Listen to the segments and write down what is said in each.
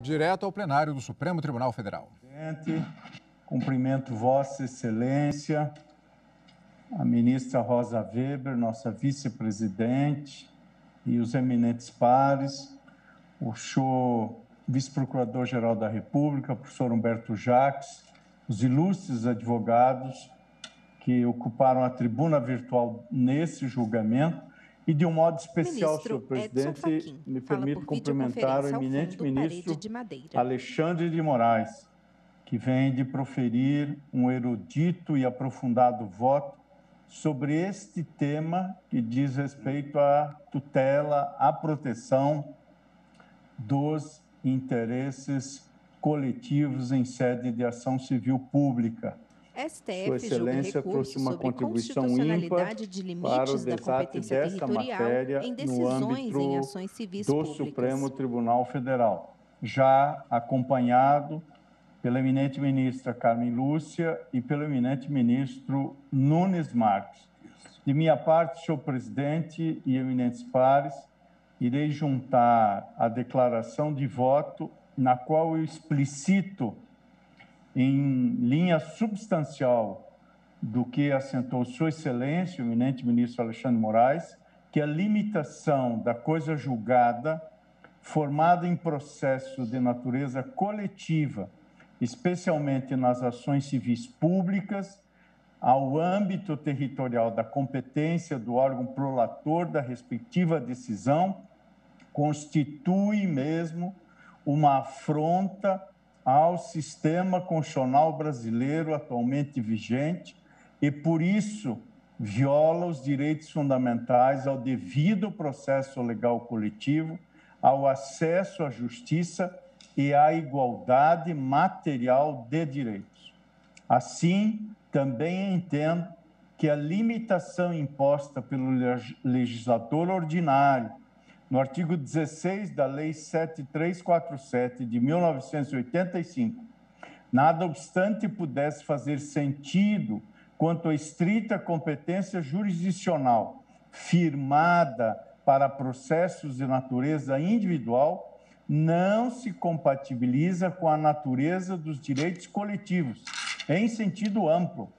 Direto ao plenário do Supremo Tribunal Federal. Presidente, cumprimento Vossa Excelência, a ministra Rosa Weber, nossa vice-presidente, e os eminentes pares, o senhor vice-procurador-geral da República, professor Humberto Jacques, os ilustres advogados que ocuparam a tribuna virtual nesse julgamento, e, de um modo especial, senhor presidente, me permito cumprimentar o eminente ministro Alexandre de Moraes, que vem de proferir um erudito e aprofundado voto sobre este tema que diz respeito à tutela, à proteção dos interesses coletivos em sede de ação civil pública. Sua Excelência trouxe uma contribuição ímpar para o debate desta matéria no âmbito do Supremo Tribunal Federal, já acompanhado pela eminente ministra Carmen Lúcia e pelo eminente ministro Nunes Marques. De minha parte, senhor presidente e eminentes pares, irei juntar a declaração de voto na qual eu explicito em linha substancial do que assentou Sua Excelência, o eminente ministro Alexandre de Moraes, que a limitação da coisa julgada, formada em processo de natureza coletiva, especialmente nas ações civis públicas, ao âmbito territorial da competência do órgão prolator da respectiva decisão, constitui mesmo uma afronta ao sistema constitucional brasileiro atualmente vigente e, por isso, viola os direitos fundamentais ao devido processo legal coletivo, ao acesso à justiça e à igualdade material de direitos. Assim, também entendo que a limitação imposta pelo legislador ordinário no artigo 16 da Lei 7347 de 1985, nada obstante pudesse fazer sentido quanto à estrita competência jurisdicional firmada para processos de natureza individual, não se compatibiliza com a natureza dos direitos coletivos, em sentido amplo,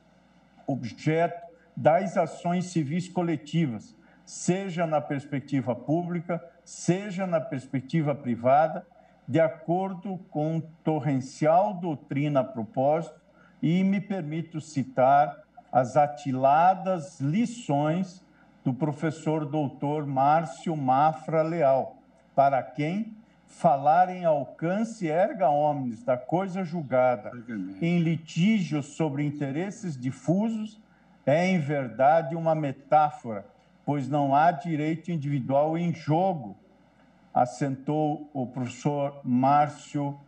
objeto das ações civis coletivas, seja na perspectiva pública, seja na perspectiva privada, de acordo com torrencial doutrina a propósito, e me permito citar as atiladas lições do professor doutor Márcio Mafra Leal, para quem falar em alcance erga omnes da coisa julgada em litígios sobre interesses difusos é, em verdade, uma metáfora, pois não há direito individual em jogo, assentou o professor Márcio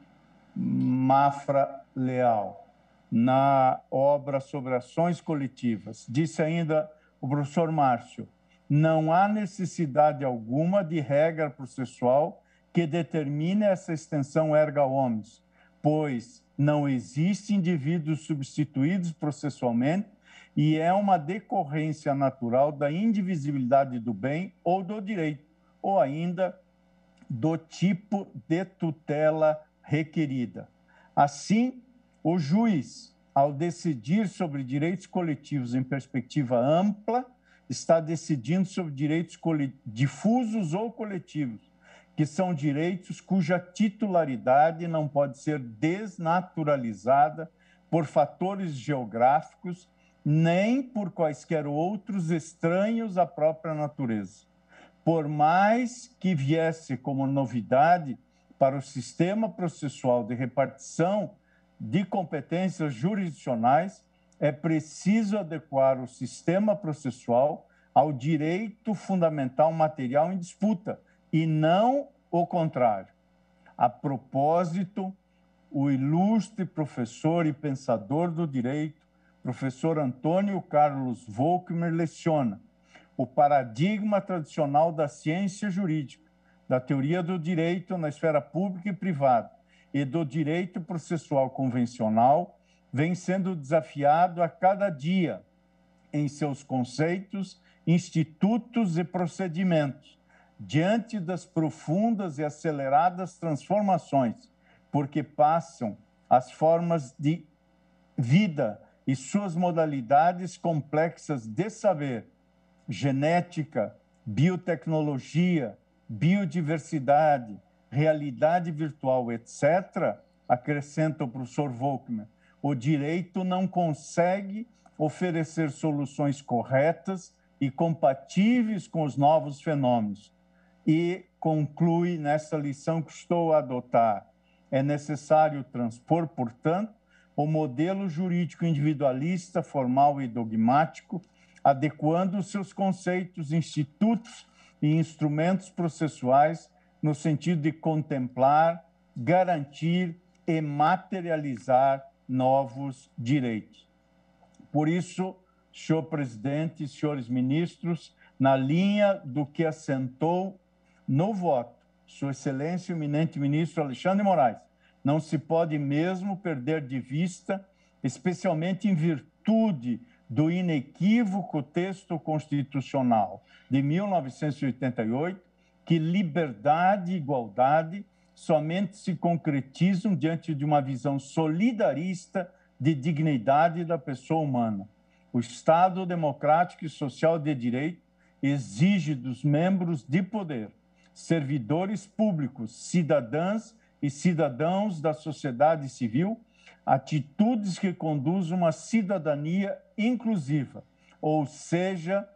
Mafra Leal, na obra sobre ações coletivas. Disse ainda o professor Márcio, não há necessidade alguma de regra processual que determine essa extensão erga omnes, pois não existem indivíduos substituídos processualmente e é uma decorrência natural da indivisibilidade do bem ou do direito, ou ainda do tipo de tutela requerida. Assim, o juiz, ao decidir sobre direitos coletivos em perspectiva ampla, está decidindo sobre direitos difusos ou coletivos, que são direitos cuja titularidade não pode ser desnaturalizada por fatores geográficos nem por quaisquer outros estranhos à própria natureza. Por mais que viesse como novidade para o sistema processual de repartição de competências jurisdicionais, é preciso adequar o sistema processual ao direito fundamental material em disputa, e não o contrário. A propósito, o ilustre professor e pensador do direito, professor Antônio Carlos Volckmer, leciona o paradigma tradicional da ciência jurídica, da teoria do direito na esfera pública e privada e do direito processual convencional, vem sendo desafiado a cada dia em seus conceitos, institutos e procedimentos, diante das profundas e aceleradas transformações porque passam as formas de vida e suas modalidades complexas de saber, genética, biotecnologia, biodiversidade, realidade virtual, etc., acrescenta o professor Volkmann, o direito não consegue oferecer soluções corretas e compatíveis com os novos fenômenos. E conclui nessa lição que estou a adotar. É necessário transpor, portanto, o modelo jurídico individualista, formal e dogmático, adequando os seus conceitos, institutos e instrumentos processuais no sentido de contemplar, garantir e materializar novos direitos. Por isso, senhor presidente, senhores ministros, na linha do que assentou no voto, Sua Excelência, o eminente ministro Alexandre de Moraes, não se pode mesmo perder de vista, especialmente em virtude do inequívoco texto constitucional de 1988, que liberdade e igualdade somente se concretizam diante de uma visão solidarista de dignidade da pessoa humana. O Estado democrático e social de direito exige dos membros de poder, servidores públicos, cidadãs e cidadãos da sociedade civil, atitudes que conduzam uma cidadania inclusiva, ou seja,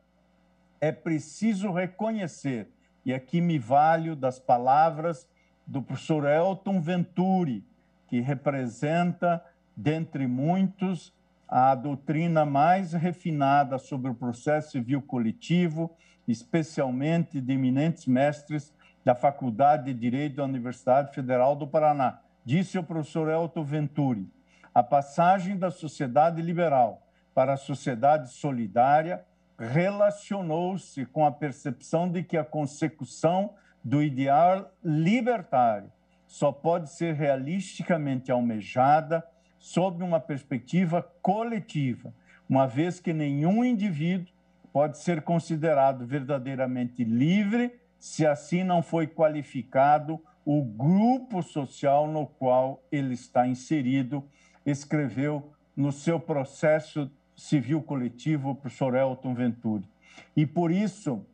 é preciso reconhecer, e aqui me valho das palavras do professor Elton Venturi, que representa, dentre muitos, a doutrina mais refinada sobre o processo civil coletivo, especialmente de eminentes mestres da Faculdade de Direito da Universidade Federal do Paraná. Disse o professor Elton Venturi, a passagem da sociedade liberal para a sociedade solidária relacionou-se com a percepção de que a consecução do ideal libertário só pode ser realisticamente almejada sob uma perspectiva coletiva, uma vez que nenhum indivíduo pode ser considerado verdadeiramente livre se assim não foi qualificado o grupo social no qual ele está inserido, escreveu no seu processo civil coletivo o professor Elton Venturi. E por isso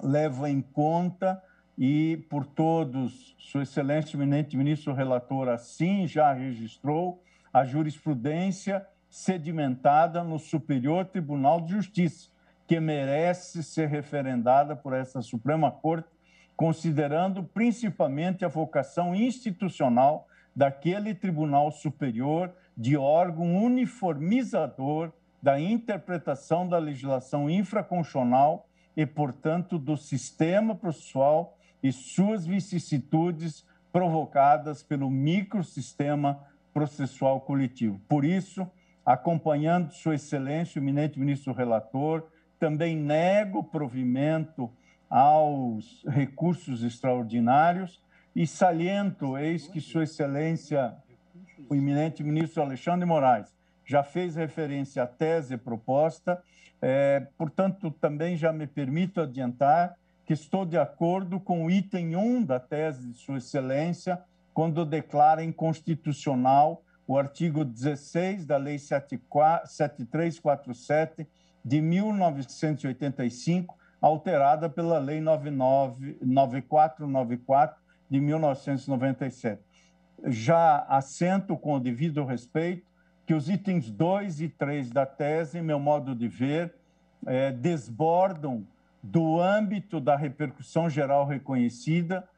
levo em conta e por todos, Sua Excelência, o eminente ministro relator, assim já registrou a jurisprudência sedimentada no Superior Tribunal de Justiça, que merece ser referendada por essa Suprema Corte, considerando principalmente a vocação institucional daquele Tribunal Superior de órgão uniformizador da interpretação da legislação infraconstitucional e, portanto, do sistema processual e suas vicissitudes provocadas pelo microsistema processual coletivo. Por isso, acompanhando Sua Excelência, o eminente ministro relator, também nego provimento aos recursos extraordinários e saliento, eis que Sua Excelência, o eminente ministro Alexandre de Moraes, já fez referência à tese proposta, portanto, também já me permito adiantar que estou de acordo com o item 1 da tese de Sua Excelência, quando declara inconstitucional o artigo 16 da Lei 7347 de 1985, alterada pela Lei 9494 de 1997. Já assento com o devido respeito que os itens 2 e 3 da tese, em meu modo de ver, desbordam do âmbito da repercussão geral reconhecida,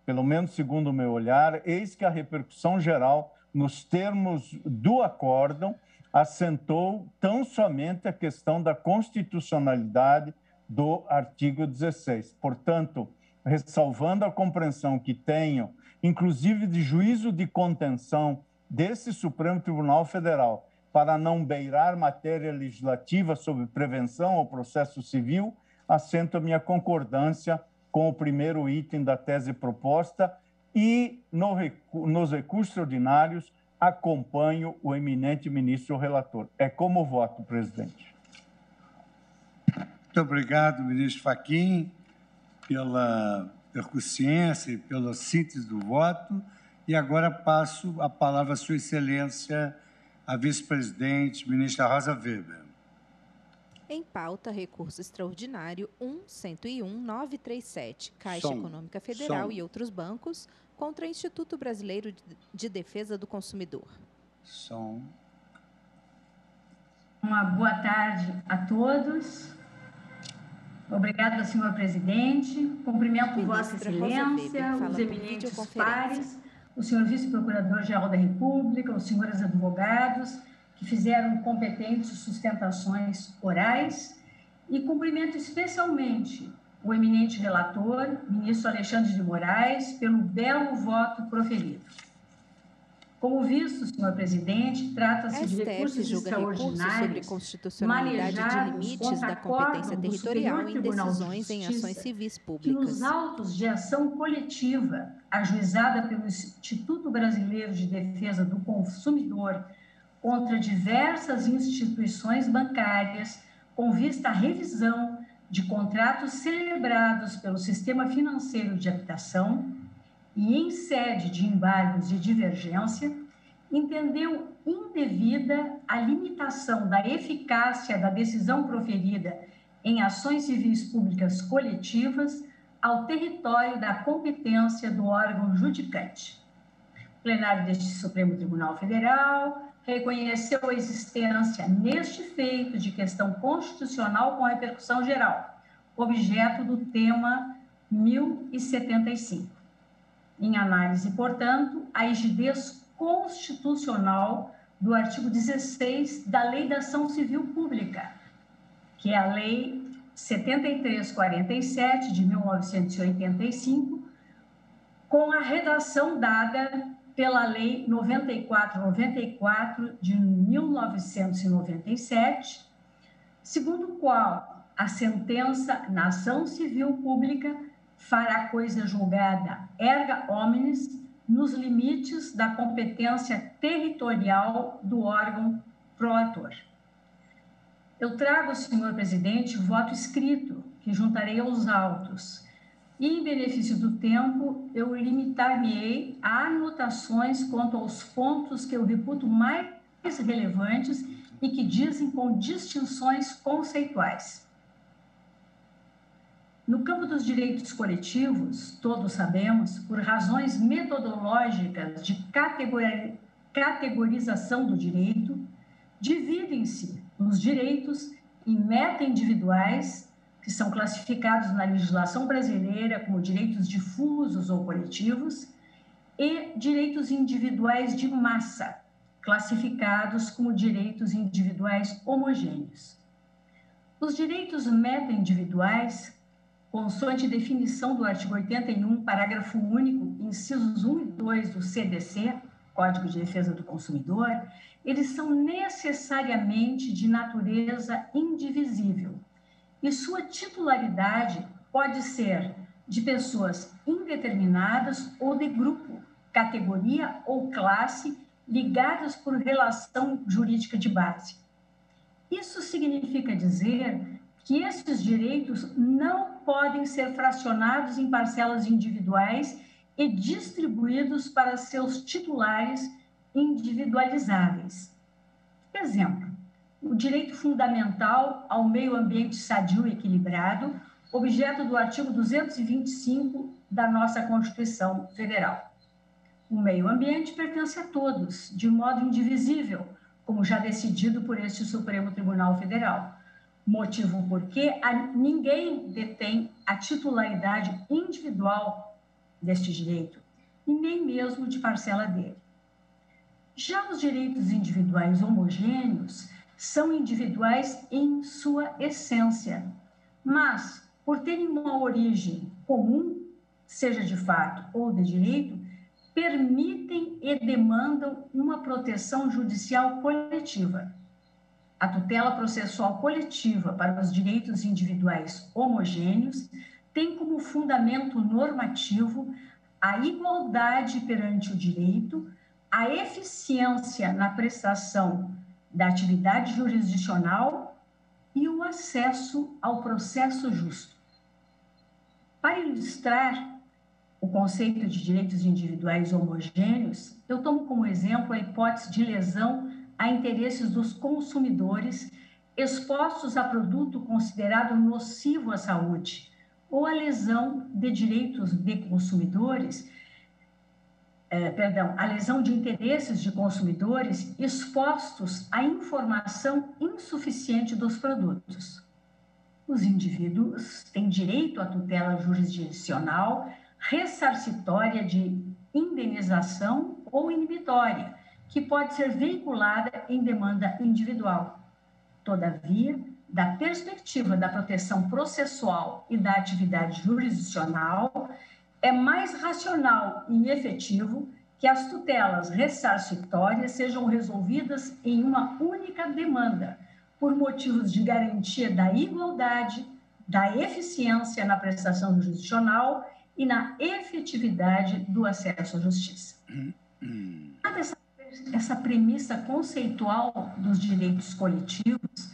pelo menos segundo o meu olhar, eis que a repercussão geral, nos termos do acórdão, assentou tão somente a questão da constitucionalidade do artigo 16. Portanto, ressalvando a compreensão que tenho, inclusive de juízo de contenção desse Supremo Tribunal Federal, para não beirar matéria legislativa sobre prevenção ao processo civil, assento a minha concordância com o primeiro item da tese proposta e, nos recursos ordinários, acompanho o eminente ministro relator. É como voto, presidente. Muito obrigado, ministro Fachin, pela eficiência e pela síntese do voto. E agora passo a palavra à Sua Excelência, a vice-presidente, ministra Rosa Weber. Em pauta, recurso extraordinário 101.937, Caixa Econômica Federal e outros bancos, contra o Instituto Brasileiro de Defesa do Consumidor. Uma boa tarde a todos. Obrigada, senhor presidente. Cumprimento Vossa Excelência, os eminentes pares, o senhor vice-procurador-geral da República, os senhores advogados, que fizeram competentes sustentações orais, e cumprimento especialmente o eminente relator, ministro Alexandre de Moraes, pelo belo voto proferido. Como visto, senhor presidente, trata-se de recursos extraordinários manejados de limites da competência territorial em decisões em ações civis públicas. Que nos autos de ação coletiva, ajuizada pelo Instituto Brasileiro de Defesa do Consumidor contra diversas instituições bancárias, com vista à revisão de contratos celebrados pelo Sistema Financeiro de Habitação e em sede de embargos de divergência, entendeu indevida a limitação da eficácia da decisão proferida em ações civis públicas coletivas ao território da competência do órgão judicante. O plenário deste Supremo Tribunal Federal reconheceu a existência neste feito de questão constitucional com repercussão geral, objeto do tema 1075. Em análise, portanto, a rigidez constitucional do artigo 16 da Lei da Ação Civil Pública, que é a Lei 7347 de 1985, com a redação dada pela Lei 9494 de 1997, segundo o qual a sentença na ação civil pública fará coisa julgada erga omnes nos limites da competência territorial do órgão proator. Eu trago, senhor presidente, voto escrito, que juntarei aos autos. E, em benefício do tempo, eu limitar-me-ei a anotações quanto aos pontos que eu reputo mais relevantes e que dizem com distinções conceituais. No campo dos direitos coletivos, todos sabemos, por razões metodológicas de categorização do direito, dividem-se os direitos em meta-individuais, que são classificados na legislação brasileira como direitos difusos ou coletivos, e direitos individuais de massa, classificados como direitos individuais homogêneos. Os direitos meta-individuais, consoante definição do artigo 81, parágrafo único, incisos 1 e 2 do CDC, Código de Defesa do Consumidor, eles são necessariamente de natureza indivisível, e sua titularidade pode ser de pessoas indeterminadas ou de grupo, categoria ou classe ligadas por relação jurídica de base. Isso significa dizer que esses direitos não podem ser fracionados em parcelas individuais e distribuídos para seus titulares individualizáveis. Exemplo: o direito fundamental ao meio ambiente sadio e equilibrado, objeto do artigo 225 da nossa Constituição Federal. O meio ambiente pertence a todos, de modo indivisível, como já decidido por este Supremo Tribunal Federal. Motivo porque ninguém detém a titularidade individual deste direito, e nem mesmo de parcela dele. Já os direitos individuais homogêneos são individuais em sua essência, mas, por terem uma origem comum, seja de fato ou de direito, permitem e demandam uma proteção judicial coletiva. A tutela processual coletiva para os direitos individuais homogêneos tem como fundamento normativo a igualdade perante o direito, a eficiência na prestação da atividade jurisdicional e o acesso ao processo justo. Para ilustrar, o conceito de direitos individuais homogêneos, eu tomo como exemplo a hipótese de lesão a interesses dos consumidores expostos a produto considerado nocivo à saúde, ou a lesão de direitos de consumidores, a lesão de interesses de consumidores expostos à informação insuficiente dos produtos. Os indivíduos têm direito à tutela jurisdicional ressarcitória de indenização ou inibitória, que pode ser veiculada em demanda individual. Todavia, da perspectiva da proteção processual e da atividade jurisdicional, é mais racional e efetivo que as tutelas ressarcitórias sejam resolvidas em uma única demanda, por motivos de garantia da igualdade, da eficiência na prestação jurisdicional e na efetividade do acesso à justiça. Essa premissa conceitual dos direitos coletivos,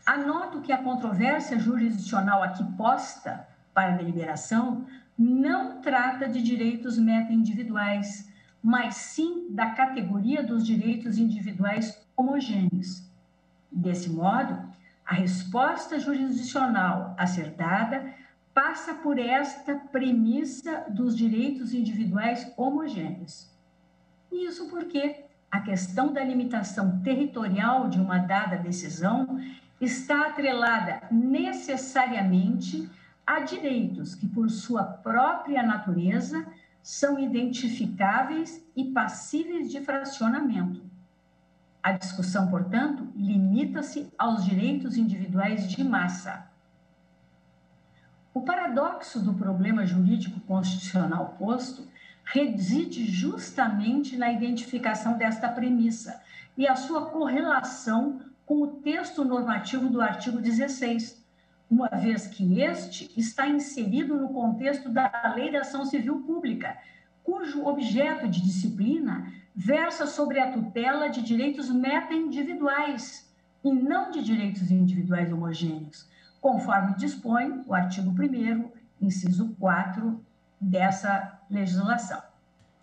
anoto que a controvérsia jurisdicional aqui posta para deliberação não trata de direitos meta-individuais, mas sim da categoria dos direitos individuais homogêneos. Desse modo, a resposta jurisdicional a ser dada passa por esta premissa dos direitos individuais homogêneos. Isso porque a questão da limitação territorial de uma dada decisão está atrelada necessariamente a direitos que, por sua própria natureza, são identificáveis e passíveis de fracionamento. A discussão, portanto, limita-se aos direitos individuais de massa. O paradoxo do problema jurídico constitucional posto reside justamente na identificação desta premissa e a sua correlação com o texto normativo do artigo 16, uma vez que este está inserido no contexto da Lei da Ação Civil Pública, cujo objeto de disciplina versa sobre a tutela de direitos meta-individuais e não de direitos individuais homogêneos, conforme dispõe o artigo 1º, inciso 4 dessa legislação.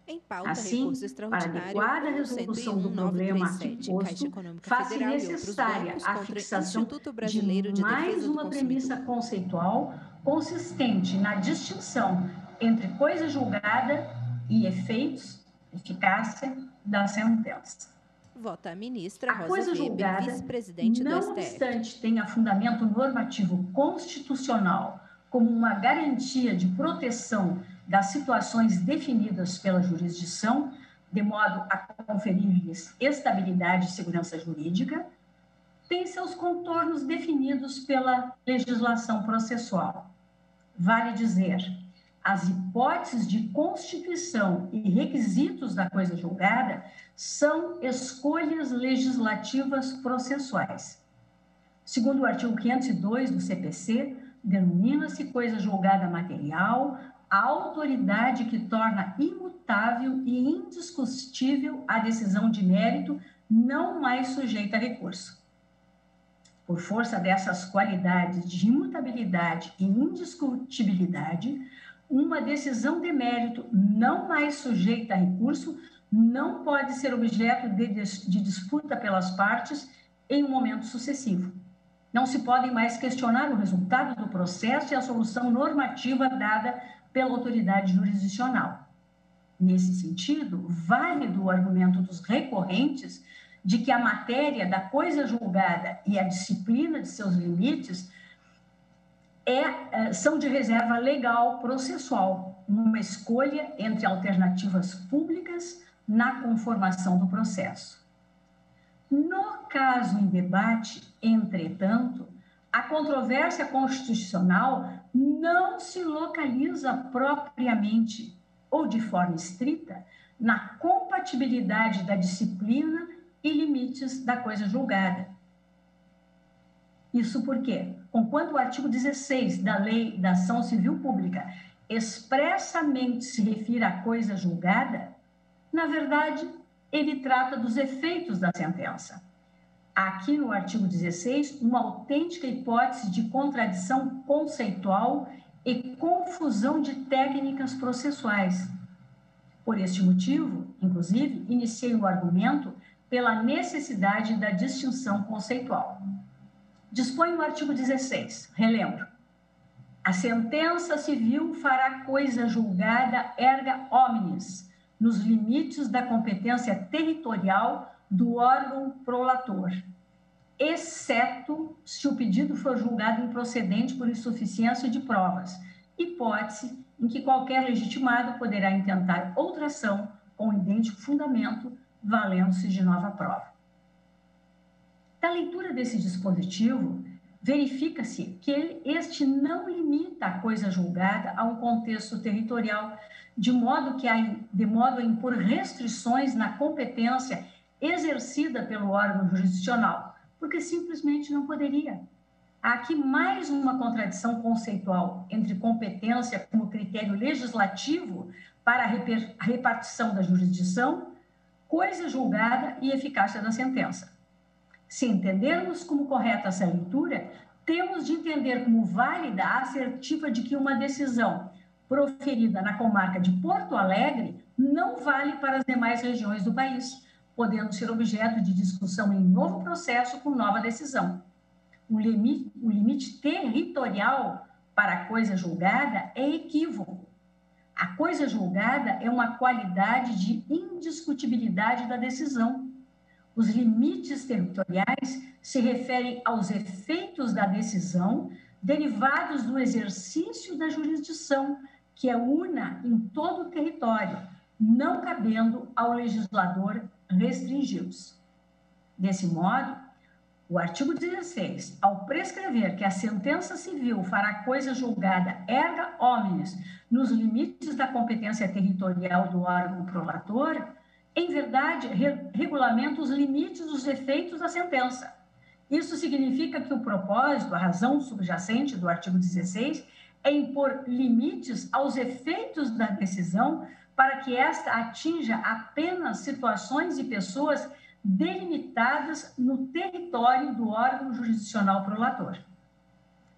Em pauta, assim, recurso extraordinário, para adequada resolução do problema aqui posto, faz-se necessária a fixação de mais uma premissa conceitual consistente na distinção entre coisa julgada e efeitos, eficácia da sentença. Vota a ministra A coisa Rosa Weber, julgada, vice-presidente do não STF. obstante tenha fundamento normativo constitucional como uma garantia de proteção das situações definidas pela jurisdição, de modo a conferir-lhes estabilidade e segurança jurídica, tem seus contornos definidos pela legislação processual. Vale dizer, as hipóteses de constituição e requisitos da coisa julgada são escolhas legislativas processuais. Segundo o artigo 502 do CPC, denomina-se coisa julgada material a autoridade que torna imutável e indiscutível a decisão de mérito não mais sujeita a recurso. Por força dessas qualidades de imutabilidade e indiscutibilidade, uma decisão de mérito não mais sujeita a recurso não pode ser objeto de disputa pelas partes em um momento sucessivo. Não se podem mais questionar o resultado do processo e a solução normativa dada pela autoridade jurisdicional. Nesse sentido, válido o argumento dos recorrentes de que a matéria da coisa julgada e a disciplina de seus limites são de reserva legal processual, uma escolha entre alternativas públicas na conformação do processo. No caso em debate, entretanto, a controvérsia constitucional não se localiza propriamente ou de forma estrita na compatibilidade da disciplina e limites da coisa julgada. Isso porque, conquanto o artigo 16 da Lei da Ação Civil Pública expressamente se refere à coisa julgada, na verdade, ele trata dos efeitos da sentença. Há aqui no artigo 16 uma autêntica hipótese de contradição conceitual e confusão de técnicas processuais. Por este motivo, inclusive, iniciei o argumento pela necessidade da distinção conceitual. Dispõe o artigo 16, relembro. A sentença civil fará coisa julgada erga omnes, nos limites da competência territorial do órgão prolator, exceto se o pedido for julgado improcedente por insuficiência de provas, hipótese em que qualquer legitimado poderá intentar outra ação com idêntico fundamento, valendo-se de nova prova. Da leitura desse dispositivo, verifica-se que este não limita a coisa julgada a um contexto territorial, de modo a impor restrições na competência exercida pelo órgão jurisdicional, porque simplesmente não poderia. Há aqui mais uma contradição conceitual entre competência como critério legislativo para a repartição da jurisdição, coisa julgada e eficácia da sentença. Se entendermos como correta essa leitura, temos de entender como válida a assertiva de que uma decisão proferida na comarca de Porto Alegre não vale para as demais regiões do país, podendo ser objeto de discussão em novo processo com nova decisão. O limite territorial para a coisa julgada é equívoco. A coisa julgada é uma qualidade de indiscutibilidade da decisão. Os limites territoriais se referem aos efeitos da decisão derivados do exercício da jurisdição, que é una em todo o território, não cabendo ao legislador restringi-los. Desse modo, o artigo 16, ao prescrever que a sentença civil fará coisa julgada erga omnes nos limites da competência territorial do órgão prolator, em verdade, regulamenta os limites dos efeitos da sentença. Isso significa que o propósito, a razão subjacente do artigo 16, é impor limites aos efeitos da decisão para que esta atinja apenas situações e pessoas delimitadas no território do órgão jurisdicional prolator.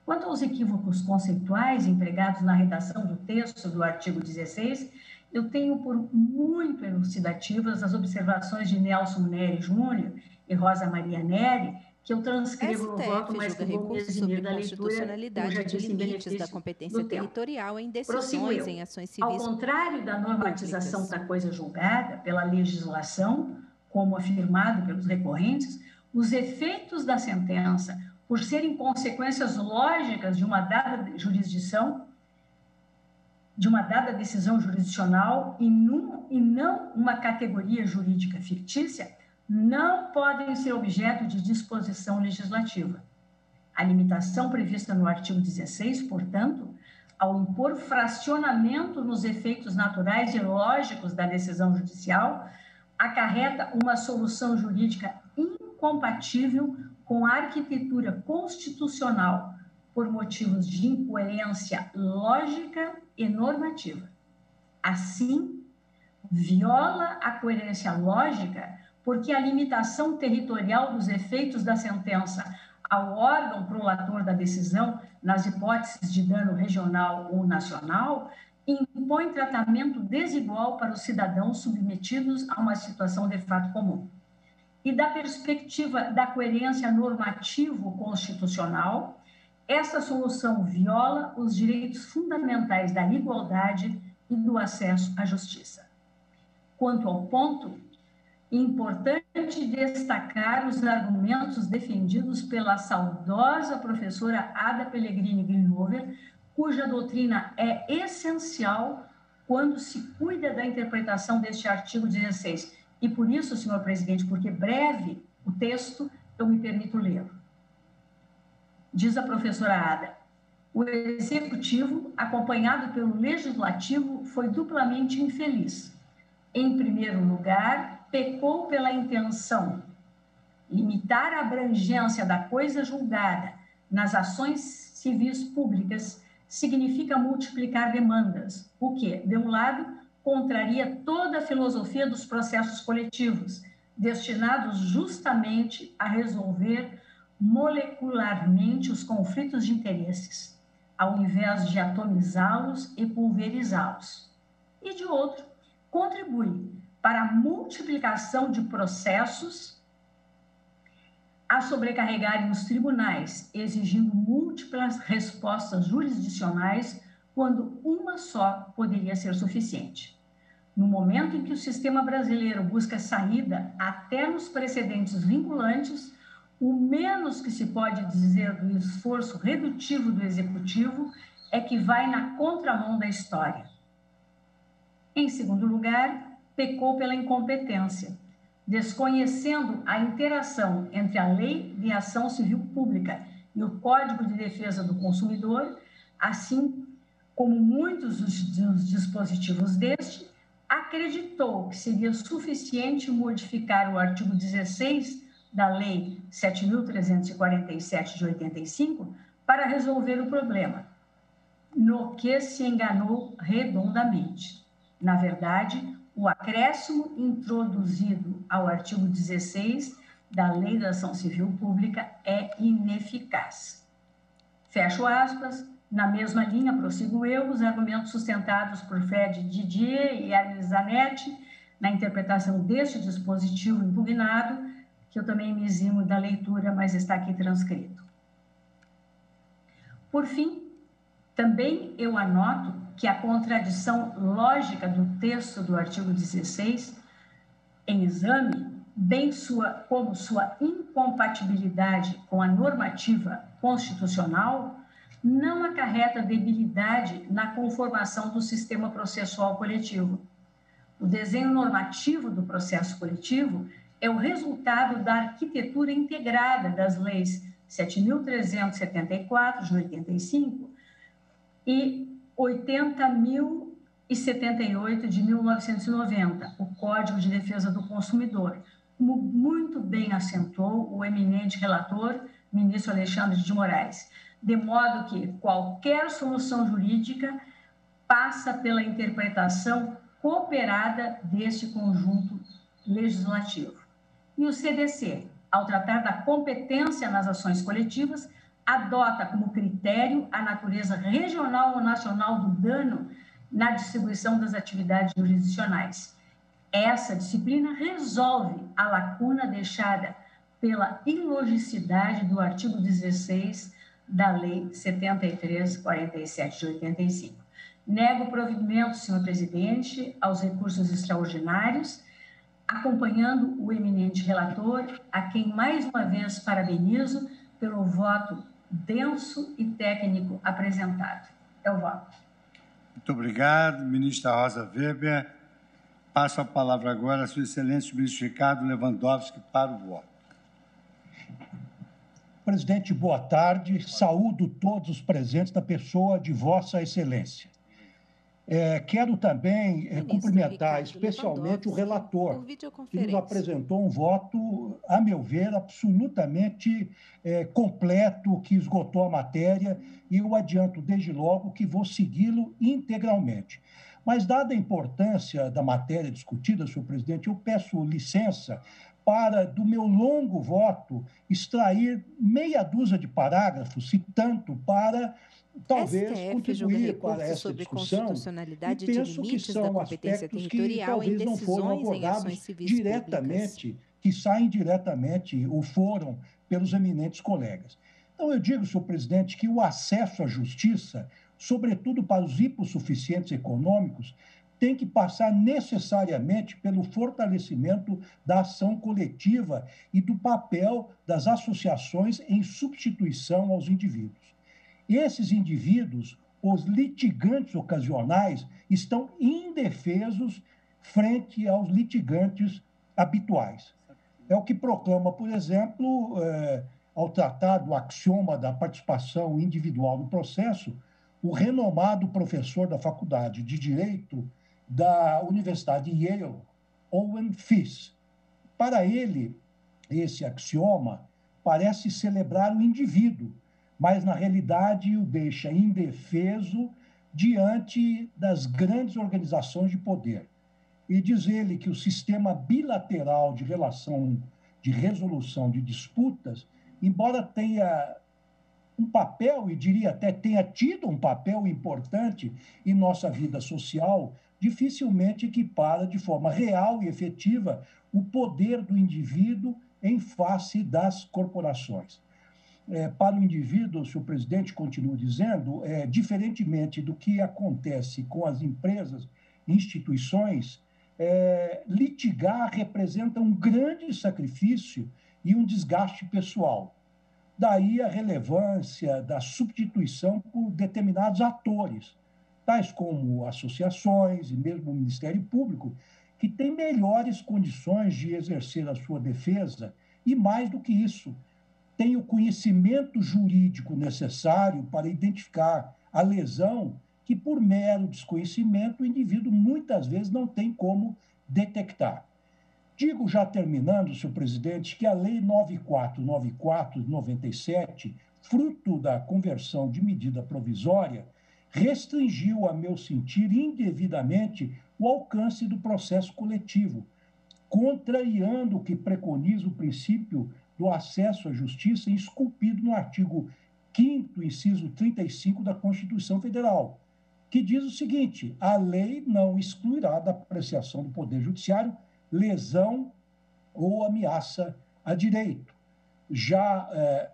Quanto aos equívocos conceituais empregados na redação do texto do artigo 16, eu tenho por muito elucidativas as observações de Nelson Neri Júnior e Rosa Maria Neri, que eu transcrevo no voto, mas que vou me eximir da leitura, como já disse, em benefício da competência do tempo. territorial em decisões em ações civis. Ao contrário da normatização da coisa julgada pela legislação, como afirmado pelos recorrentes, os efeitos da sentença, por serem consequências lógicas de uma dada jurisdição, de uma dada decisão jurisdicional e não uma categoria jurídica fictícia, não podem ser objeto de disposição legislativa. A limitação prevista no artigo 16, portanto, ao impor fracionamento nos efeitos naturais e lógicos da decisão judicial, acarreta uma solução jurídica incompatível com a arquitetura constitucional por motivos de incoerência lógica e normativa. Assim, viola a coerência lógica porque a limitação territorial dos efeitos da sentença ao órgão prolator da decisão, nas hipóteses de dano regional ou nacional, impõe tratamento desigual para os cidadãos submetidos a uma situação de fato comum. E da perspectiva da coerência normativo-constitucional, essa solução viola os direitos fundamentais da igualdade e do acesso à justiça. Quanto ao ponto, é importante destacar os argumentos defendidos pela saudosa professora Ada Pellegrini Grinover, cuja doutrina é essencial quando se cuida da interpretação deste artigo 16. E por isso, senhor presidente, porque breve o texto, eu me permito lê-lo. Diz a professora Ada: o executivo, acompanhado pelo legislativo, foi duplamente infeliz. Em primeiro lugar, pecou pela intenção limitar a abrangência da coisa julgada nas ações civis públicas significa multiplicar demandas, o que, de um lado, contraria toda a filosofia dos processos coletivos, destinados justamente a resolver molecularmente os conflitos de interesses. ao invés de atomizá-los e pulverizá-los. E, de outro, contribui para a multiplicação de processos a sobrecarregarem os tribunais, exigindo múltiplas respostas jurisdicionais, quando uma só poderia ser suficiente. No momento em que o sistema brasileiro busca saída até nos precedentes vinculantes, o menos que se pode dizer do esforço redutivo do Executivo é que vai na contramão da história. Em segundo lugar, pecou pela incompetência, desconhecendo a interação entre a Lei de Ação Civil Pública e o Código de Defesa do Consumidor, assim como muitos dos dispositivos deste, acreditou que seria suficiente modificar o artigo 16 da Lei 7.347 de 85 para resolver o problema, no que se enganou redondamente. Na verdade, o acréscimo introduzido ao artigo 16 da Lei da Ação Civil Pública é ineficaz. Fecho aspas. Na mesma linha, prossigo eu, os argumentos sustentados por Fred Didier e Hermes Zanetti na interpretação deste dispositivo impugnado, que eu também me eximo da leitura, mas está aqui transcrito. Por fim, também eu anoto que a contradição lógica do texto do artigo 16 em exame, bem como sua incompatibilidade com a normativa constitucional, não acarreta debilidade na conformação do sistema processual coletivo. O desenho normativo do processo coletivo é o resultado da arquitetura integrada das leis 7.374, de 85, e 80.078, de 1990, o Código de Defesa do Consumidor, como muito bem acentuou o eminente relator, ministro Alexandre de Moraes, de modo que qualquer solução jurídica passa pela interpretação cooperada deste conjunto legislativo. E o CDC, ao tratar da competência nas ações coletivas, adota como critério a natureza regional ou nacional do dano na distribuição das atividades jurisdicionais. Essa disciplina resolve a lacuna deixada pela ilogicidade do artigo 16 da Lei 73.47 de 85. Nego provimento, senhor presidente, aos recursos extraordinários, acompanhando o eminente relator, a quem mais uma vez parabenizo pelo voto denso e técnico apresentado. É o voto. Muito obrigado, ministra Rosa Weber. Passo a palavra agora a sua excelência, o ministro Ricardo Lewandowski, para o voto. Presidente, boa tarde. Saúdo todos os presentes na pessoa de Vossa Excelência. Quero também cumprimentar especialmente o relator, que nos apresentou um voto, a meu ver, absolutamente completo, que esgotou a matéria, e eu adianto desde logo que vou segui-lo integralmente. Mas, dada a importância da matéria discutida, senhor presidente, eu peço licença para, do meu longo voto, extrair meia dúzia de parágrafos, se tanto, para talvez contribuir para essa discussão, e penso que são aspectos que talvez não foram abordados diretamente, que saem diretamente ou foram pelos eminentes colegas. Então, eu digo, senhor presidente, que o acesso à justiça, sobretudo para os hipossuficientes econômicos, tem que passar necessariamente pelo fortalecimento da ação coletiva e do papel das associações em substituição aos indivíduos. Esses indivíduos, os litigantes ocasionais, estão indefesos frente aos litigantes habituais. É o que proclama, por exemplo, ao tratar do axioma da participação individual no processo, o renomado professor da Faculdade de Direito da Universidade de Yale, Owen Fish. Para ele, esse axioma parece celebrar o indivíduo, mas, na realidade, o deixa indefeso diante das grandes organizações de poder. E diz ele que o sistema bilateral de resolução de disputas, embora tenha um papel, e diria até tenha tido um papel importante em nossa vida social, dificilmente equipara de forma real e efetiva o poder do indivíduo em face das corporações. Para o indivíduo, se o presidente continua dizendo, diferentemente do que acontece com as empresas, instituições, litigar representa um grande sacrifício e um desgaste pessoal. Daí a relevância da substituição por determinados atores, tais como associações e mesmo o Ministério Público, que têm melhores condições de exercer a sua defesa e, mais do que isso, tem o conhecimento jurídico necessário para identificar a lesão que, por mero desconhecimento, o indivíduo muitas vezes não tem como detectar. Digo, já terminando, senhor presidente, que a Lei 9494 de 97, fruto da conversão de medida provisória, restringiu, a meu sentir, indevidamente o alcance do processo coletivo, contrariando o que preconiza o princípio do acesso à justiça esculpido no artigo 5º, inciso 35 da Constituição Federal, que diz o seguinte: a lei não excluirá da apreciação do Poder Judiciário lesão ou ameaça a direito. Já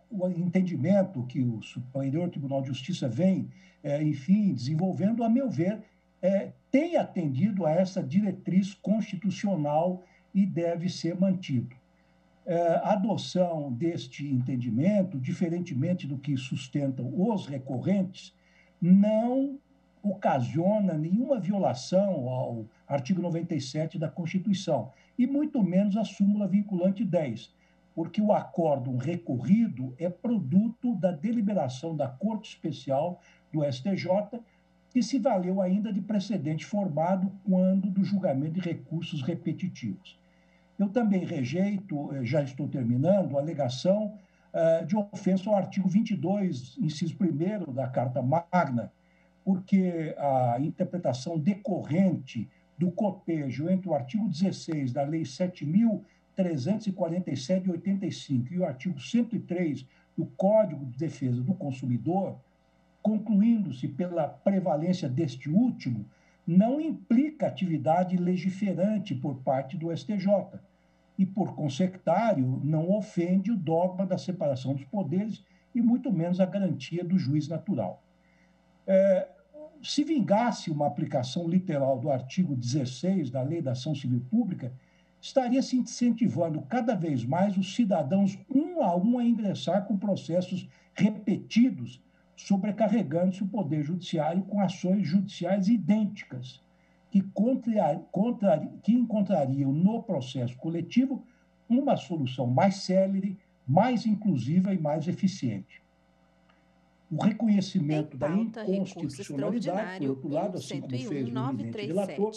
o entendimento que o Superior Tribunal de Justiça vem, enfim, desenvolvendo, a meu ver, tem atendido a essa diretriz constitucional e deve ser mantido. A adoção deste entendimento, diferentemente do que sustentam os recorrentes, não ocasiona nenhuma violação ao artigo 97 da Constituição, e muito menos a súmula vinculante 10, porque o acórdão recorrido é produto da deliberação da Corte Especial do STJ, que se valeu ainda de precedente formado quando do julgamento de recursos repetitivos. Eu também rejeito, já estou terminando, a alegação de ofensa ao artigo 22, inciso 1º da Carta Magna, porque a interpretação decorrente do cotejo entre o artigo 16 da Lei 7.347 de 85 e o artigo 103 do Código de Defesa do Consumidor, concluindo-se pela prevalência deste último, não implica atividade legiferante por parte do STJ e, por consectário, não ofende o dogma da separação dos poderes e muito menos a garantia do juiz natural. Se vingasse uma aplicação literal do artigo 16 da Lei da Ação Civil Pública, estaria se incentivando cada vez mais os cidadãos, um a um, a ingressar com processos repetidos, sobrecarregando-se o Poder Judiciário com ações judiciais idênticas, que encontrariam no processo coletivo uma solução mais célere, mais inclusiva e mais eficiente. O reconhecimento da inconstitucionalidade, por outro lado, assim como fez o eminente relator,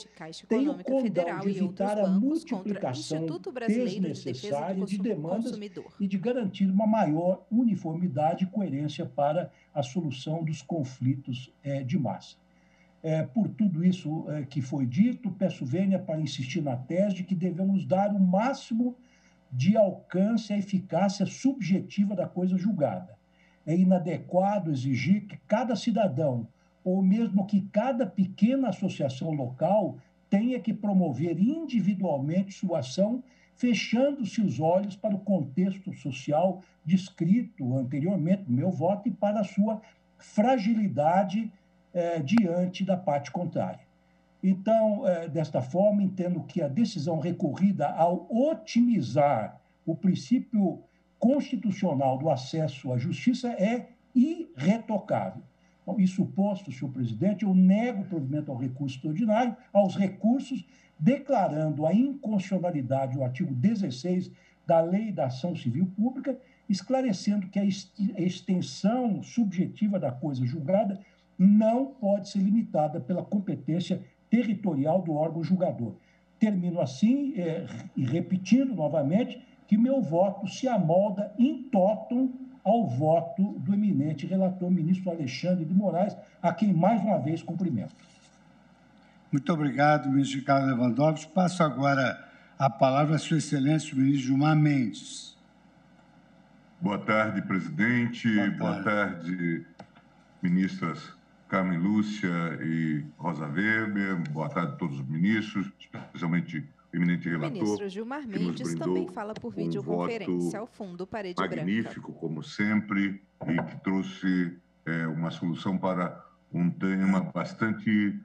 tem o condão de evitar a multiplicação desnecessária de demandas e de garantir uma maior uniformidade e coerência para a solução dos conflitos de massa. Por tudo isso que foi dito, peço vênia para insistir na tese de que devemos dar o máximo de alcance à eficácia subjetiva da coisa julgada. É inadequado exigir que cada cidadão, ou mesmo que cada pequena associação local, tenha que promover individualmente sua ação, fechando-se os olhos para o contexto social descrito anteriormente no meu voto e para a sua fragilidade diante da parte contrária. Então, desta forma, entendo que a decisão recorrida ao otimizar o princípio constitucional do acesso à justiça é irretocável. Então, isso posto, senhor presidente, eu nego o provimento ao recurso extraordinário, aos recursos, declarando a inconstitucionalidade do artigo 16 da Lei da Ação Civil Pública, esclarecendo que a extensão subjetiva da coisa julgada não pode ser limitada pela competência territorial do órgão julgador. Termino assim, e repetindo novamente, que meu voto se amolda in totum ao voto do eminente relator, ministro Alexandre de Moraes, a quem mais uma vez cumprimento. Muito obrigado, ministro Ricardo Lewandowski. Passo agora a palavra a sua excelência, o ministro Gilmar Mendes. Boa tarde, presidente. Boa tarde, ministras Carmen Lúcia e Rosa Weber. Boa tarde a todos os ministros, especialmente o eminente relator. O ministro Gilmar Mendes também fala por videoconferência ao fundo Parede Branca. Magnífico, como sempre, e que trouxe uma solução para um tema bastante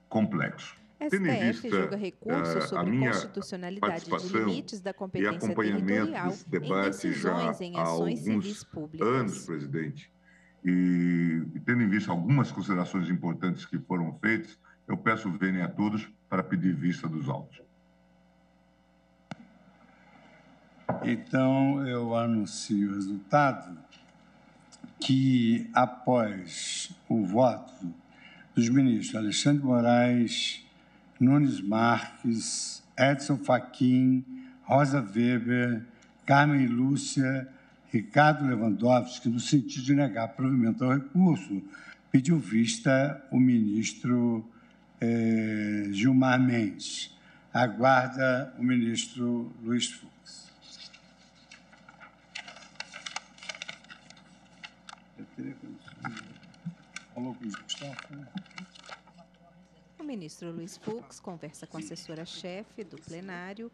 complexo. STF julga recurso sobre constitucionalidade de limites da competência territorial em decisões em ações civis públicas. Anos, presidente, e tendo em vista algumas considerações importantes que foram feitas, eu peço vênia a todos para pedir vista dos autos. Então, eu anuncio o resultado que, após o voto dos ministros Alexandre de Moraes, Nunes Marques, Edson Fachin, Rosa Weber, Carmen Lúcia, Ricardo Lewandowski, no sentido de negar provimento ao recurso, pediu vista o ministro Gilmar Mendes. Aguarda o ministro Luiz Fux. Falou com o Gustavo, né? O ministro Luiz Fux conversa com a assessora-chefe do plenário,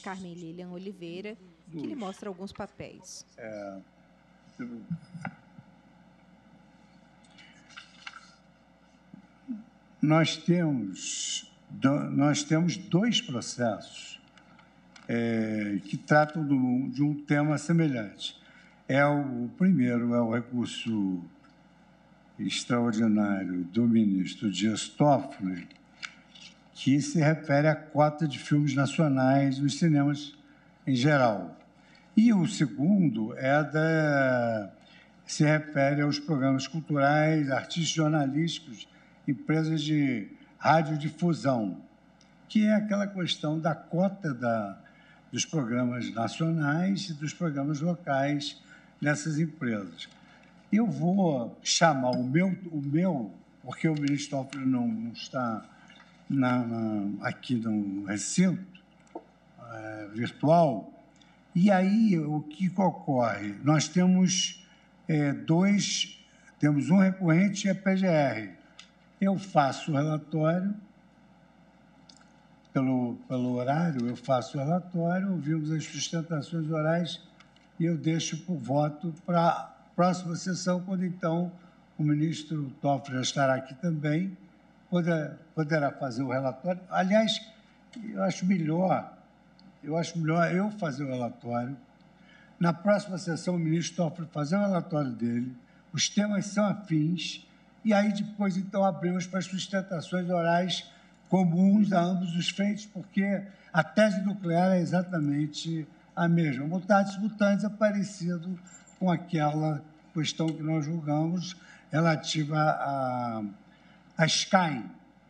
Carmen Lilian Oliveira, que lhe mostra alguns papéis. Nós temos dois processos que tratam de um tema semelhante. O primeiro é o recurso extraordinário do ministro Dias Toffoli, que se refere à cota de filmes nacionais nos cinemas em geral. E o segundo se refere aos programas culturais, artistas jornalísticos, empresas de radiodifusão, que é aquela questão da cota dos programas nacionais e dos programas locais nessas empresas. Eu vou chamar o meu, porque o ministro Toffoli não está aqui no recinto virtual, e aí o que ocorre? Nós temos temos um recorrente e a PGR. Eu faço o relatório, pelo horário, eu faço o relatório, ouvimos as sustentações orais e eu deixo por voto para a próxima sessão, quando, então, o ministro Toffoli estará aqui também, poderá fazer o relatório. Aliás, eu acho melhor eu fazer o relatório. Na próxima sessão, o ministro Toffoli fazer o relatório dele, os temas são afins, e aí depois, então, abrimos para as sustentações orais comuns a ambos os feitos, porque a tese nuclear é exatamente a mesma. Mutatis mutandis é parecido com aquela questão que nós julgamos relativa à SCAI,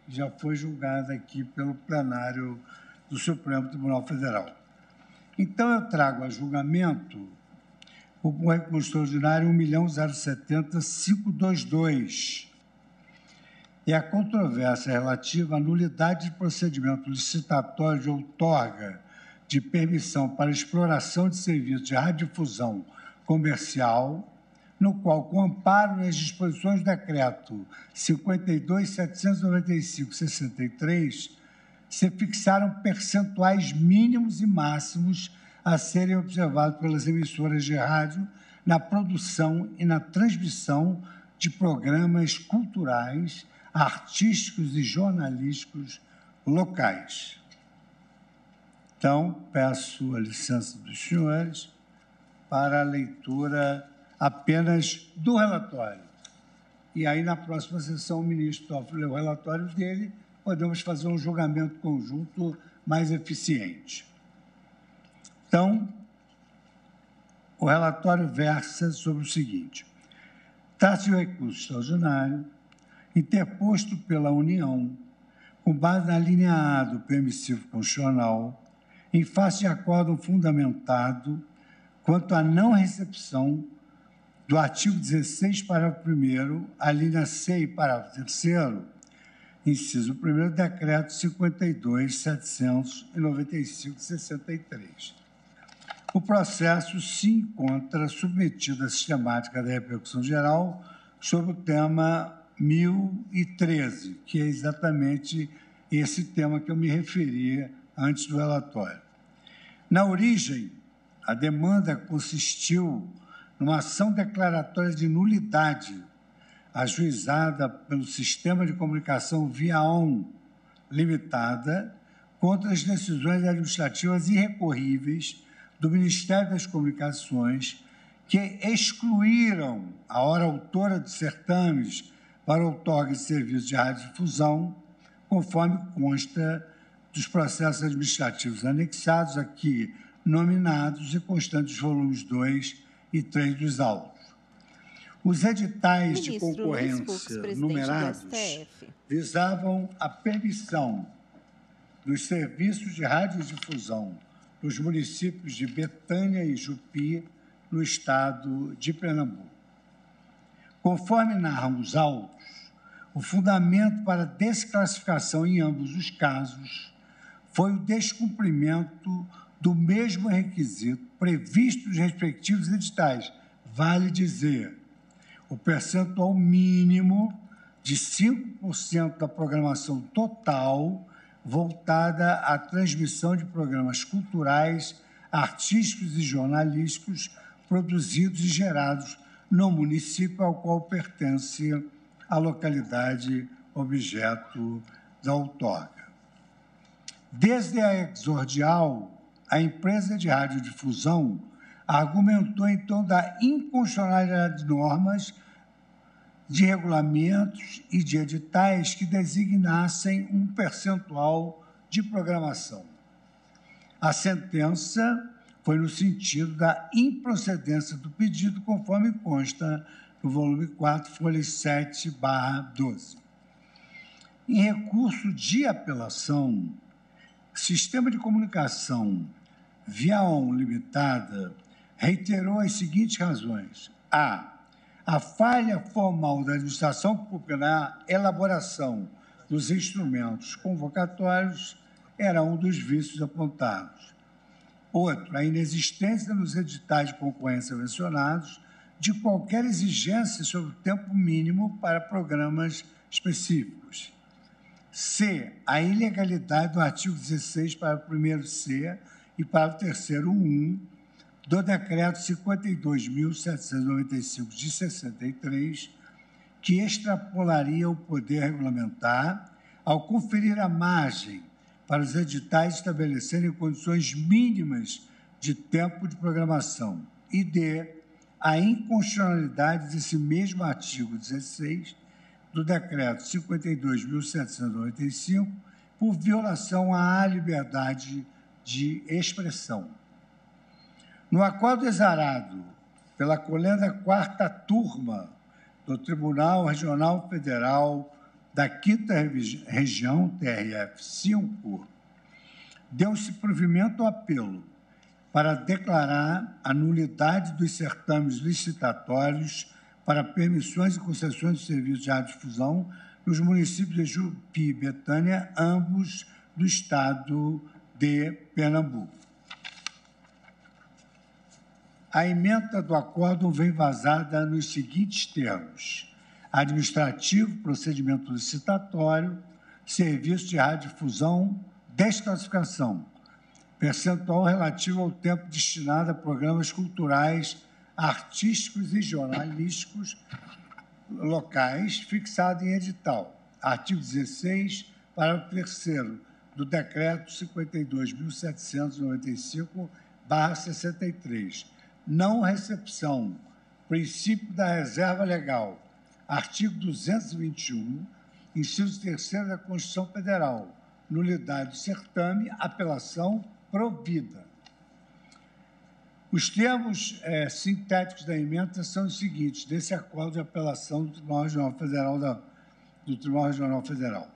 que já foi julgada aqui pelo plenário do Supremo Tribunal Federal. Então, eu trago a julgamento o recurso extraordinário 1.070.522. É a controvérsia relativa à nulidade de procedimento licitatório de outorga de permissão para exploração de serviços de radiodifusão comercial, no qual, com amparo nas disposições do decreto 52.795/63, se fixaram percentuais mínimos e máximos a serem observados pelas emissoras de rádio na produção e na transmissão de programas culturais, artísticos e jornalísticos locais. Então, peço a licença dos senhores para a leitura apenas do relatório. E aí, na próxima sessão, o ministro Toffoli lê o relatório dele, podemos fazer um julgamento conjunto mais eficiente. Então, o relatório versa sobre o seguinte: trata-se de um recurso extraordinário interposto pela União, com base na linha A do permissivo constitucional, em face de acórdão fundamentado quanto à não recepção do artigo 16, parágrafo 1º, a linha C e parágrafo 3º, inciso 1º, decreto 52.795/63. o processo se encontra submetido à sistemática da repercussão geral sobre o tema 1013, que é exatamente esse tema que eu me referi antes do relatório. Na origem, a demanda consistiu numa ação declaratória de nulidade ajuizada pelo Sistema de Comunicação Viaon Limitada contra as decisões administrativas irrecorríveis do Ministério das Comunicações que excluíram a hora autora de certames para outorga de serviços de radiodifusão, conforme consta dos processos administrativos anexados aqui nominados e constantes volumes 2 e 3 dos autos. Os editais de concorrência numerados visavam a permissão dos serviços de radiodifusão nos municípios de Betânia e Jupi, no estado de Pernambuco. Conforme narram os autos, o fundamento para desclassificação em ambos os casos foi o descumprimento do mesmo requisito previsto nos respectivos editais, vale dizer, o percentual mínimo de 5% da programação total voltada à transmissão de programas culturais, artísticos e jornalísticos produzidos e gerados no município ao qual pertence a localidade objeto da outorga. Desde a exordial, a empresa de radiodifusão argumentou, então, da inconstitucionalidade de normas, de regulamentos e de editais que designassem um percentual de programação. A sentença foi no sentido da improcedência do pedido, conforme consta no volume 4, folha 7/12. Em recurso de apelação, o Sistema de Comunicação Viaon Limitada reiterou as seguintes razões. A falha formal da administração pública na elaboração dos instrumentos convocatórios era um dos vícios apontados. Outro, a inexistência nos editais de concorrência mencionados de qualquer exigência sobre o tempo mínimo para programas específicos. C, a ilegalidade do artigo 16 para o primeiro C e para o terceiro 1 do Decreto 52.795 de 63, que extrapolaria o poder regulamentar ao conferir a margem para os editais estabelecerem condições mínimas de tempo de programação. E D, a inconstitucionalidade desse mesmo artigo 16 do Decreto 52.795 por violação à liberdade de expressão. No acordo exarado pela colenda 4ª turma do Tribunal Regional Federal da 5ª Região, TRF5, deu-se provimento ao apelo para declarar a nulidade dos certames licitatórios para permissões e concessões de serviços de radiodifusão nos municípios de Jupi e Betânia, ambos do estado de Pernambuco. A ementa do acórdão vem vazada nos seguintes termos: administrativo, procedimento licitatório, serviço de radiodifusão, desclassificação, percentual relativo ao tempo destinado a programas culturais, artísticos e jornalísticos locais, fixado em edital. Artigo 16, parágrafo 3º do Decreto 52.795/63. Não recepção, princípio da reserva legal. Artigo 221, inciso 3º da Constituição Federal. Nulidade do certame, apelação provida. Os termos sintéticos da ementa são os seguintes, desse acordo de apelação do Tribunal Regional Federal.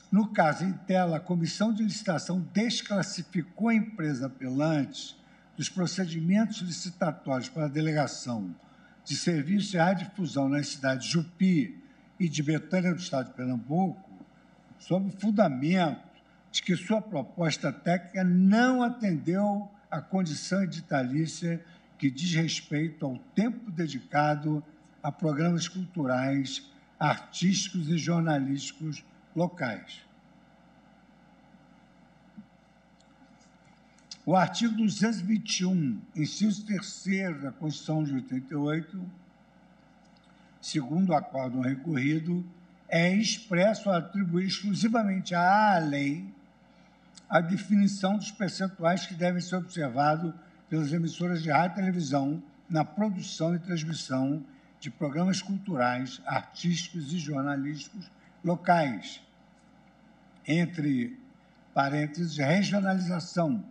No caso em tela, a Comissão de Licitação desclassificou a empresa apelante dos procedimentos licitatórios para a delegação de serviços de radiodifusão nas cidades de Jupi e de Betânia, do estado de Pernambuco, sob o fundamento de que sua proposta técnica não atendeu a condição editalícia que diz respeito ao tempo dedicado a programas culturais, artísticos e jornalísticos locais. O artigo 221, inciso 3º da Constituição de 88, segundo o acórdão recorrido, é expresso a atribuir exclusivamente à lei a definição dos percentuais que devem ser observados pelas emissoras de rádio e televisão na produção e transmissão de programas culturais, artísticos e jornalísticos locais, entre parênteses, regionalização,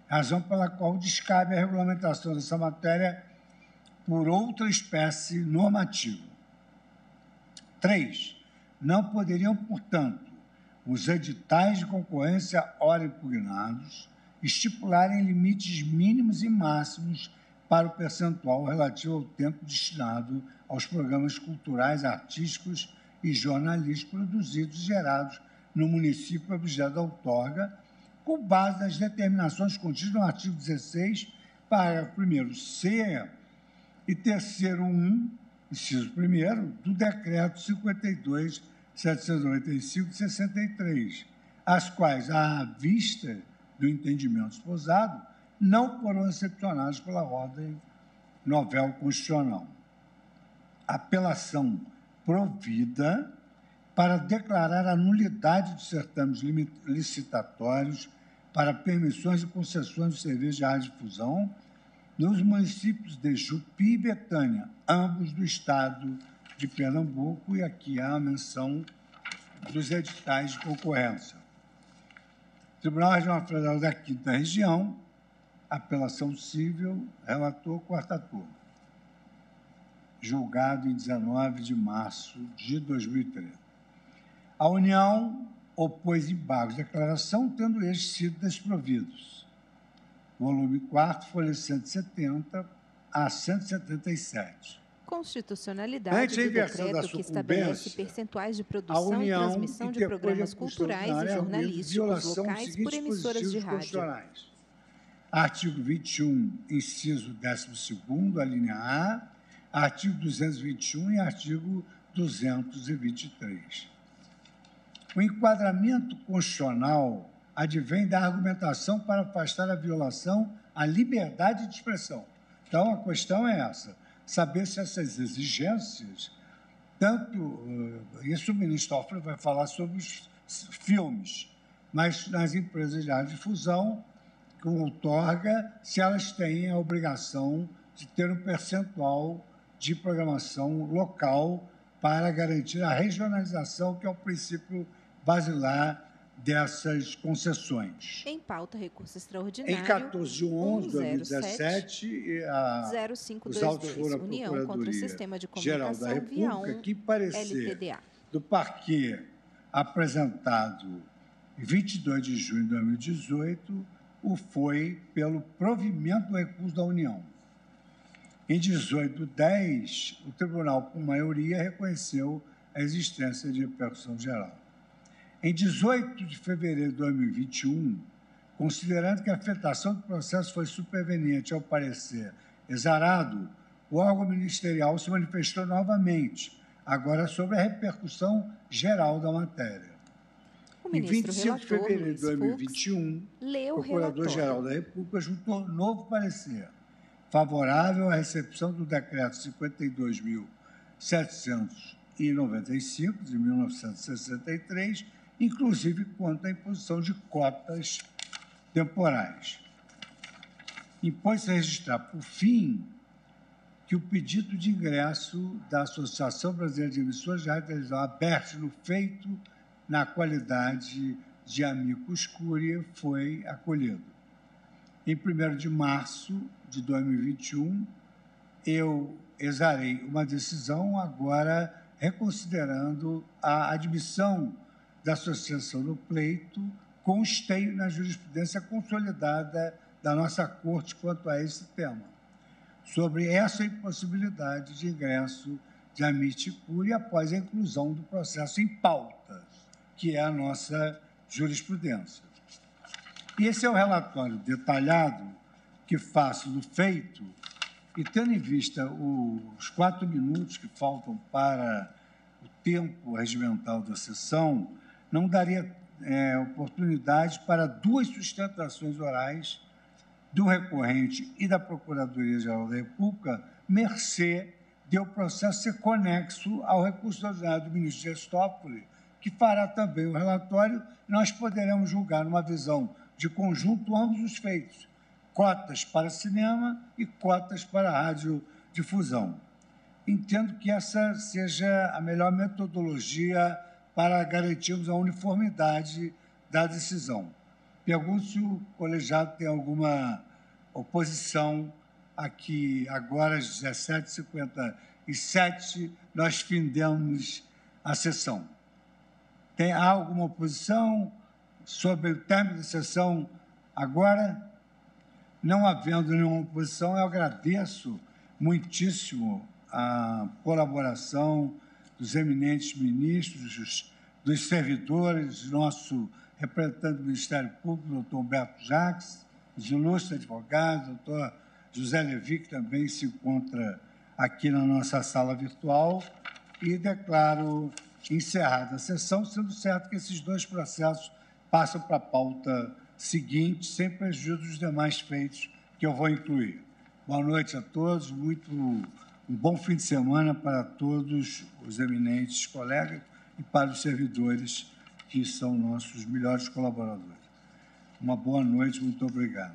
razão pela qual descabe a regulamentação dessa matéria por outra espécie normativa. 3. Não poderiam, portanto, os editais de concorrência ora impugnados estipularem limites mínimos e máximos para o percentual relativo ao tempo destinado aos programas culturais, artísticos e jornalísticos produzidos e gerados no município objeto da outorga, com base nas determinações contidas no artigo 16, parágrafo 1º-C e 3º-1, inciso 1º, do Decreto 52.795 de 63, as quais, à vista do entendimento esposado, não foram excepcionadas pela ordem novel constitucional. Apelação provida para declarar a nulidade dos certames licitatórios para permissões e concessões de serviços de radiodifusão nos municípios de Jupi e Betânia, ambos do estado de Pernambuco, e aqui há a menção dos editais de concorrência. Tribunal Regional Federal da 5ª Região, apelação civil, relator, 4ª turma. Julgado em 19 de março de 2013. A União opôs embargos de declaração, tendo estes sido desprovidos. Volume 4, folha 170 a 177. Constitucionalidade do decreto que estabelece percentuais de produção e transmissão de programas culturais e jornalísticos locais por emissoras de rádio. Artigo 21, inciso 12º, a linha A, artigo 221 e artigo 223. O enquadramento constitucional advém da argumentação para afastar a violação à liberdade de expressão. Então, a questão é essa, saber se essas exigências, tanto, isso o ministro Toffoli vai falar sobre os filmes, mas nas empresas de radiodifusão, com outorga, se elas têm a obrigação de ter um percentual de programação local para garantir a regionalização, que é o princípio basilar dessas concessões. Em pauta, recurso extraordinário. Em 14/11/2017, os autos foram à União contra o Sistema de Comunicação Geral da República, que parecer LTDA. do parquê apresentado em 22 de junho de 2018 o foi pelo provimento do recurso da União. Em 18/10, o tribunal, por maioria, reconheceu a existência de repercussão geral. Em 18 de fevereiro de 2021, considerando que a afetação do processo foi superveniente ao parecer exarado, o órgão ministerial se manifestou novamente, agora sobre a repercussão geral da matéria. Em 25 de fevereiro de 2021, o Procurador-Geral da República juntou novo parecer, favorável à recepção do Decreto 52.795, de 1963, inclusive quanto à imposição de cotas temporais. Impôs-se registrar, por fim, que o pedido de ingresso da Associação Brasileira de Emissoras de Rádio e Televisão, aberto no feito na qualidade de amicus curiae, foi acolhido. Em 1º de março de 2021, eu exarei uma decisão agora reconsiderando a admissão da associação no pleito com esteio na jurisprudência consolidada da nossa Corte quanto a esse tema, sobre essa impossibilidade de ingresso de amicus curiae após a inclusão do processo em pauta, que é a nossa jurisprudência. E esse é o relatório detalhado que faço do feito, e tendo em vista os 4 minutos que faltam para o tempo regimental da sessão, não daria oportunidade para 2 sustentações orais do recorrente e da Procuradoria-Geral da República, mercê de o processo ser conexo ao recurso ordinário do ministro Dias Toffoli, que fará também o relatório, nós poderemos julgar numa visão de conjunto ambos os feitos, cotas para cinema e cotas para radiodifusão. Entendo que essa seja a melhor metodologia para garantirmos a uniformidade da decisão. Pergunto se o colegiado tem alguma oposição a que agora, às 17h57, nós findemos a sessão. Há alguma oposição sobre o término da sessão agora? Não havendo nenhuma oposição, eu agradeço muitíssimo a colaboração dos eminentes ministros, dos servidores, nosso representante do Ministério Público, doutor Humberto Jacques, os ilustres advogados, doutor José Levi, que também se encontra aqui na nossa sala virtual, e declaro encerrada a sessão, sendo certo que esses 2 processos passam para a pauta seguinte, sem prejuízo dos demais feitos que eu vou incluir. Boa noite a todos, um bom fim de semana para todos os eminentes colegas e para os servidores que são nossos melhores colaboradores. Uma boa noite, muito obrigado.